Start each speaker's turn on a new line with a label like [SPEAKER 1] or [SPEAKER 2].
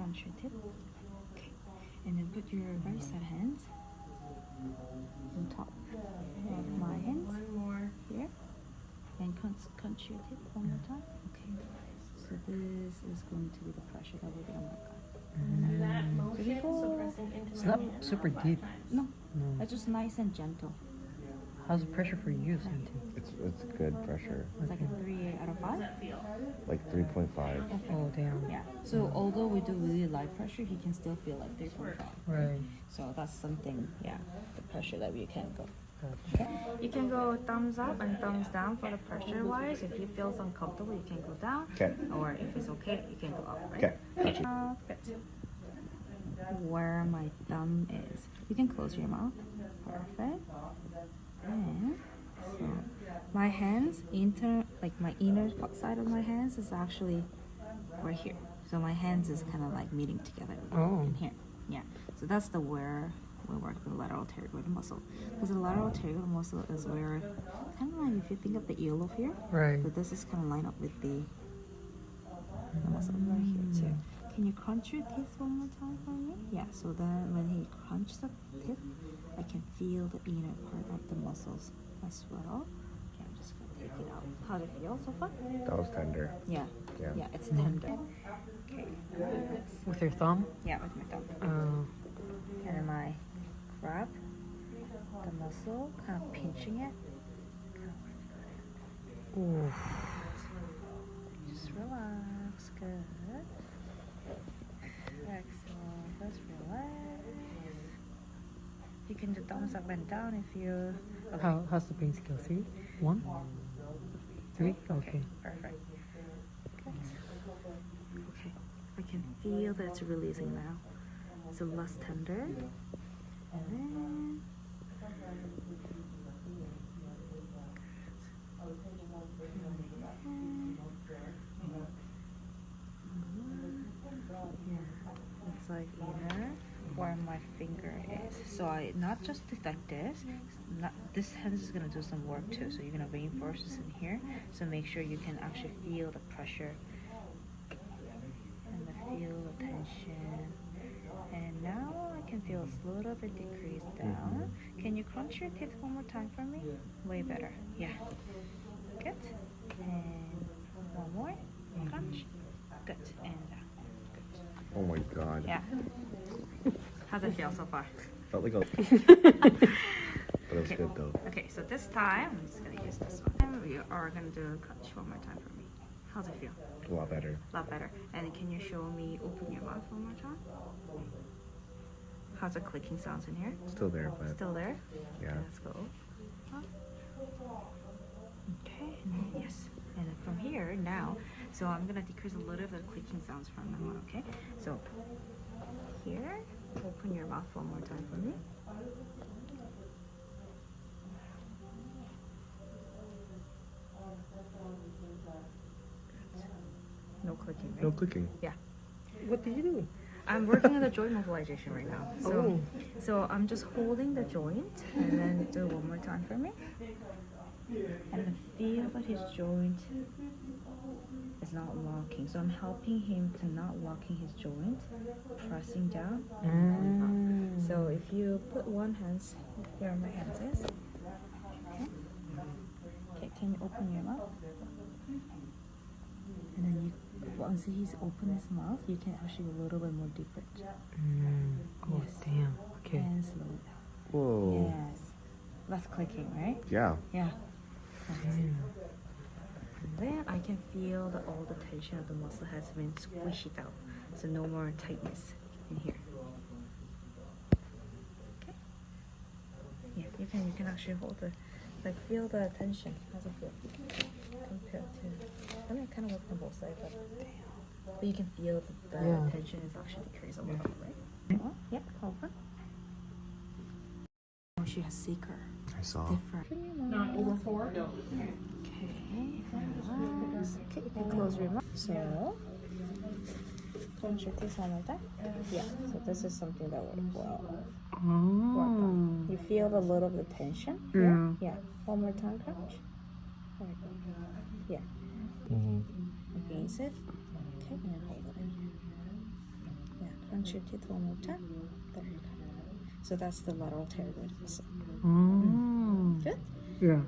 [SPEAKER 1] crunch your tip. Okay. And then put your right side hands on top of my hands here. And crunch your tip one more time. Okay. So this is going to be the pressure that we're going to work on.
[SPEAKER 2] It's not super deep.
[SPEAKER 1] No, it's just nice and gentle.
[SPEAKER 2] How's the pressure for you, Santi?
[SPEAKER 3] It's good pressure.
[SPEAKER 1] It's like a 3 out of 5.
[SPEAKER 3] Like 3.5.
[SPEAKER 2] Oh, damn.
[SPEAKER 1] Yeah. So although we do really light pressure, he can still feel like 3.5.
[SPEAKER 2] Right.
[SPEAKER 1] So that's something, yeah, the pressure that we can go.
[SPEAKER 2] Gotcha.
[SPEAKER 1] Okay. You can go thumbs up and thumbs down for the pressure wise. If you feel uncomfortable, you can go down.
[SPEAKER 3] Okay.
[SPEAKER 1] Or if it's okay, you can go up, right?
[SPEAKER 3] Okay. Gotcha.
[SPEAKER 1] Good. Where my thumb is. You can close your mouth. Perfect. And so my hands, my inner side of my hands is actually right here. So my hands is kind of like meeting together in here. Yeah. So that's the where we work the lateral pterygoid muscle. Because the lateral pterygoid muscle is where, kind of like if you think of the earlobe here.
[SPEAKER 2] Right.
[SPEAKER 1] So this is kind of lined up with the muscle right here too. Can you crunch your teeth one more time for me? Yeah, so then when he crunches the teeth, I can feel the inner part of the muscles as well. Okay, I'm just gonna take it out. How does it feel so far?
[SPEAKER 3] That was tender.
[SPEAKER 1] Yeah,
[SPEAKER 3] Yeah.
[SPEAKER 1] it's tender. Okay.
[SPEAKER 2] With your thumb?
[SPEAKER 1] Yeah, with my thumb. And then I grab the muscle, kind of pinching it.
[SPEAKER 2] Ooh.
[SPEAKER 1] Just relax, good. Excellent, just relax. You can do thumbs up and down if you... Okay.
[SPEAKER 2] How's the pain scale? 3? 1? 3? Okay.
[SPEAKER 1] Perfect. Good. Okay, I can feel that it's releasing now. It's less tender. And then... It's like inner where my finger is. So I not just like this. This hand is gonna do some work too. So you're gonna reinforce this in here. So make sure you can actually feel the pressure and feel the tension. And now I can feel it's a little bit decreased down. Can you crunch your teeth one more time for me? Way better. Yeah. Good. And one more. Crunch. Good. And down.
[SPEAKER 3] Oh my god.
[SPEAKER 1] Yeah. How's it feel so far?
[SPEAKER 3] Felt like a... But it was good though.
[SPEAKER 1] Okay, so this time, I'm just gonna use this one. We are gonna do crunch one more time for me. How's it feel?
[SPEAKER 3] A lot better.
[SPEAKER 1] A lot better. And can you show me open your mouth one more time? How's the clicking sounds in here?
[SPEAKER 3] Still there, but...
[SPEAKER 1] Still there?
[SPEAKER 3] Yeah.
[SPEAKER 1] Okay, let's go. Okay, and then yes. And then from here, now, so I'm gonna decrease a little bit of clicking sounds from now on, okay? So, here, open your mouth one more time for me. No clicking, right?
[SPEAKER 3] No clicking.
[SPEAKER 1] Yeah.
[SPEAKER 2] What did you do?
[SPEAKER 1] I'm working on the joint mobilization right now. So I'm just holding the joint and then do one more time for me. And then feel that his joint is not locking. So I'm helping him to not locking his joint, pressing down and going up. So if you put one hand where my hands is. Okay, can you open your mouth? And then you, once he's open his mouth, you can actually a little bit more deeper.
[SPEAKER 2] Oh,
[SPEAKER 1] Yes.
[SPEAKER 2] damn. Okay.
[SPEAKER 1] And slow it down.
[SPEAKER 3] Whoa.
[SPEAKER 1] Yes. That's clicking, right?
[SPEAKER 3] Yeah.
[SPEAKER 1] Yeah. And then I can feel that all the tension of the muscle has been squished out. So no more tightness in here. Okay. Yeah, you can actually hold the, like feel the tension. How's it feel? Compared to, I mean, I kind of work on both sides, but you can feel that the tension is actually decreased a little bit, right? Oh, yep, open. Oh, she has seeker.
[SPEAKER 3] I saw.
[SPEAKER 1] Different.
[SPEAKER 4] Not over 4? No.
[SPEAKER 1] Okay, relax. Okay, you can close your mouth. So, clench your teeth one more time. Yeah, so this is something that will work on. You feel a little bit of tension? Yeah. Yeah. One more time, crunch. There we go. Yeah. Against it. Okay, and then hold it. clench your teeth one more time. There you go. So that's the lateral pterygoid muscle.
[SPEAKER 2] Oh.
[SPEAKER 1] Good.
[SPEAKER 2] Yeah.